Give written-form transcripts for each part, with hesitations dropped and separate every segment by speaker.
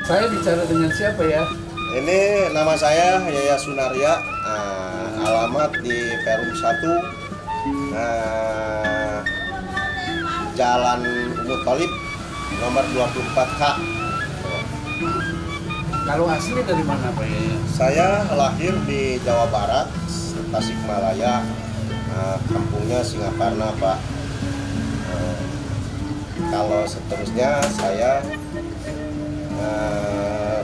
Speaker 1: Saya bicara dengan siapa ya?
Speaker 2: Ini nama saya Yaya Sunarya, alamat di Perum 1, Jalan Umut Thalib, nomor 24K.
Speaker 1: Kalau asli dari mana Pak Yaya?
Speaker 2: Saya lahir di Jawa Barat, Tasikmalaya, kampungnya Singaparna Pak. Kalau seterusnya saya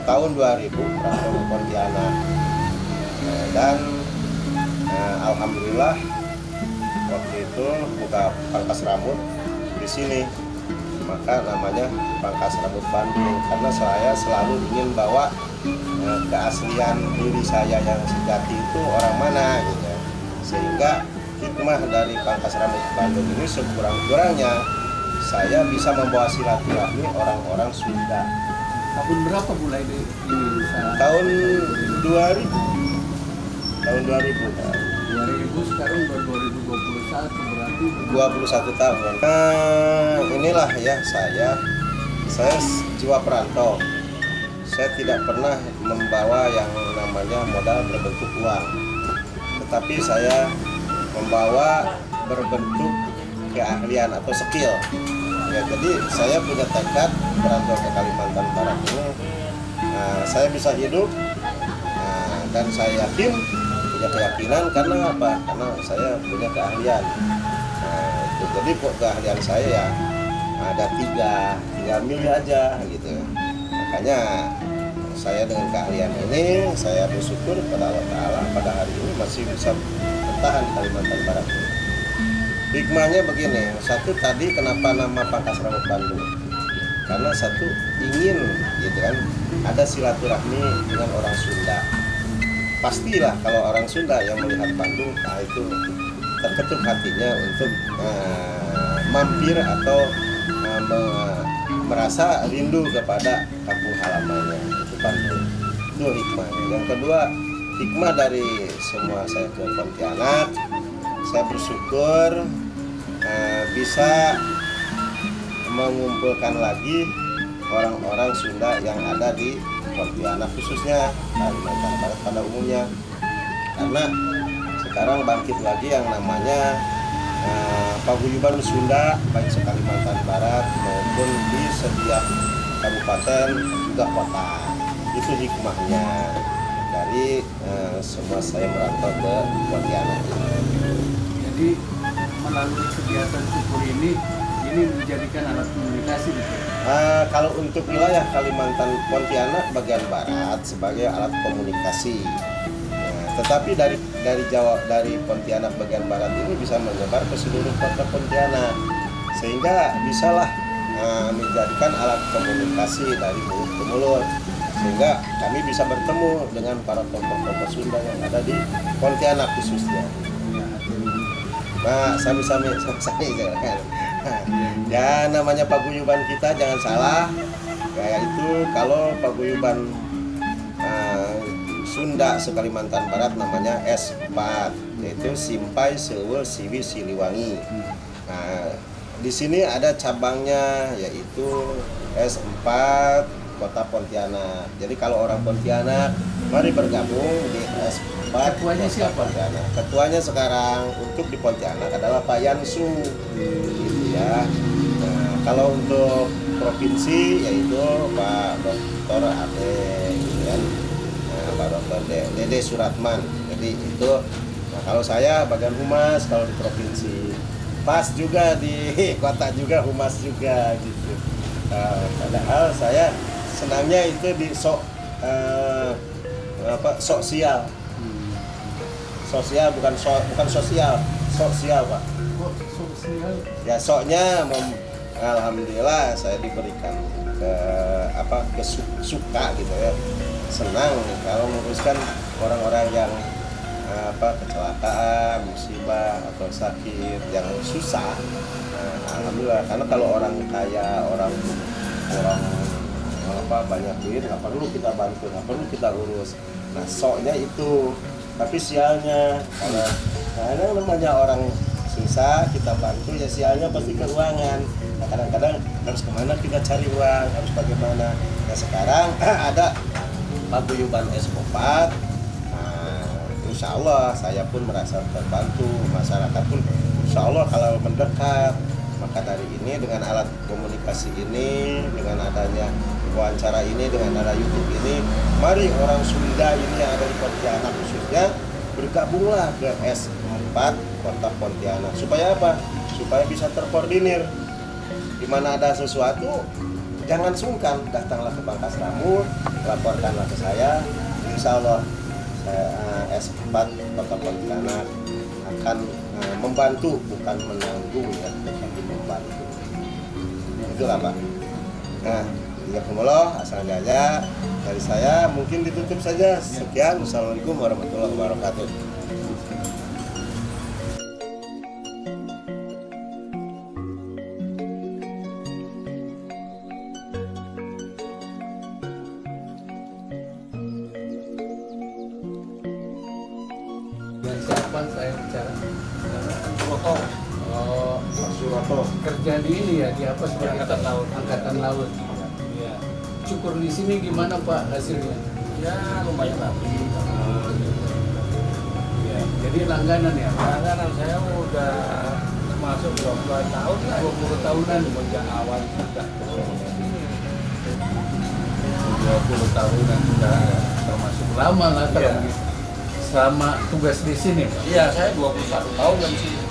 Speaker 2: tahun 2000 merantau ke Pontianak, dan alhamdulillah waktu itu buka pangkas rambut di sini, maka namanya Pangkas Rambut Bandung, karena saya selalu ingin bawa keaslian diri saya yang sejati itu orang mana gitu. Sehingga hikmah dari Pangkas Rambut Bandung ini sekurang-kurangnya saya bisa membawa silaturahmi orang-orang Sunda.
Speaker 1: Tahun berapa mulai ini?
Speaker 2: Tahun 2000. Tahun 2000.
Speaker 1: 2000 sekarang udah 2021 berarti
Speaker 2: 21 tahun. Inilah ya saya jiwa perantau. Saya tidak pernah membawa yang namanya modal berbentuk uang, tetapi saya membawa berbentuk keahlian atau skill. Ya, jadi saya punya tekad merantau ke Kalimantan Barat ini. Saya bisa hidup, dan saya yakin punya keyakinan karena apa? Karena saya punya keahlian. Jadi keahlian saya ya ada tiga milih aja gitu. Makanya saya dengan keahlian ini saya bersyukur kepada Allah Ta'ala pada hari ini masih bisa bertahan di Kalimantan Barat ini. Hikmahnya begini, satu tadi kenapa nama Pangkas Rambut Bandung? Karena satu ingin gitu kan ada silaturahmi dengan orang Sunda. Pastilah kalau orang Sunda yang melihat Bandung, nah itu terketuk hatinya untuk mampir atau merasa rindu kepada kampung halamannya, itu Bandung. Itu hikmahnya. Yang kedua, hikmah dari semua saya ke Pontianak, saya bersyukur bisa mengumpulkan lagi orang-orang Sunda yang ada di Pontianak, khususnya Kalimantan Barat pada umumnya. Karena sekarang bangkit lagi yang namanya paguyuban Sunda, baik se Kalimantan Barat maupun di setiap kabupaten juga kota. Itu hikmahnya dari semua saya merantau ke Pontianak ini.
Speaker 1: Jadi melalui kegiatan syukur ini dijadikan alat komunikasi.
Speaker 2: Kalau untuk wilayah Kalimantan Pontianak bagian barat sebagai alat komunikasi. Tetapi dari Pontianak bagian barat ini bisa menyebar ke seluruh kota Pontianak, sehingga bisalah menjadikan alat komunikasi dari mulut ke mulut, sehingga kami bisa bertemu dengan para tokoh-tokoh Sunda yang ada di Pontianak khususnya. Nah, sami-sami kan. Ya namanya paguyuban kita jangan salah, yaitu kalau paguyuban Sunda se-Kalimantan Barat namanya S4, yaitu Simpai, Seuweul, Siwi, Siliwangi. Nah, di sini ada cabangnya yaitu S4 Kota Pontianak. Jadi kalau orang Pontianak mari bergabung di S4.
Speaker 1: Ketuanya siapa?
Speaker 2: Pontianak. Ketuanya sekarang untuk di Pontianak adalah Pak Yansu, gitu ya. Nah, kalau untuk provinsi yaitu Pak Dr. Ade, gitu kan. Pak Dr. Dede Suratman. Jadi itu. Nah, kalau saya bagian humas kalau di provinsi, pas juga di kota juga humas juga gitu. Padahal saya senangnya itu di sosial. Sosial bukan sosial Pak.
Speaker 1: Kok sosial?
Speaker 2: Ya soknya alhamdulillah saya diberikan suka gitu ya. Senang kalau menguruskan orang-orang yang kecelakaan, musibah atau sakit yang susah. Alhamdulillah, karena kalau orang kaya, orang banyak duit nggak perlu kita bantu, nggak perlu kita urus. Nah soknya itu. Tapi sialnya kalau yang namanya orang susah kita bantu, ya sialnya pasti keuangan. Nah, kadang-kadang harus kemana kita cari uang, harus bagaimana. Nah Nah sekarang ada paguyuban Eskopat. Insya Allah saya pun merasa terbantu, masyarakat pun insya Allah kalau mendekat. Maka dari ini dengan alat komunikasi ini, dengan adanya wawancara ini, dengan ada YouTube ini, mari orang Sunda ini yang ada di Pontianak khususnya bergabunglah ke S4 Kota Pontianak. Supaya apa? Supaya bisa terkoordinir. Di mana ada sesuatu, jangan sungkan, datanglah ke Bangkas Ramur, laporkanlah ke saya. Insya Allah S4 Kota Pontianak akan membantu, bukan menanggung ya, tapi membantu. Itulah Pak. Nah, jazakumullah, asal jaya dari saya mungkin ditutup saja. Sekian, Wassalamualaikum warahmatullahi wabarakatuh.
Speaker 1: Dan siapa saya bicara? Oh,
Speaker 2: Pak Suroto.
Speaker 1: kerja di ini ya, di apa sebagai
Speaker 3: Angkatan Laut.
Speaker 1: Angkatan Laut.
Speaker 3: Iya.
Speaker 1: Cukur di sini gimana Pak hasilnya?
Speaker 3: Ya lumayan rapi.
Speaker 1: Ya, jadi langganan ya.
Speaker 3: Langganan saya udah masuk 20 tahun lah.
Speaker 1: 20 tahunan.
Speaker 3: Sejak awal sudah. 20 tahunan sudah termasuk.
Speaker 1: Lama lah kalau
Speaker 3: Iya.
Speaker 1: begitu. Selama tugas di sini Pak.
Speaker 3: Iya, saya 21 tahun di sini.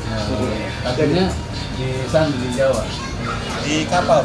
Speaker 1: Akhirnya di sana di Jawa.
Speaker 3: Di kapal.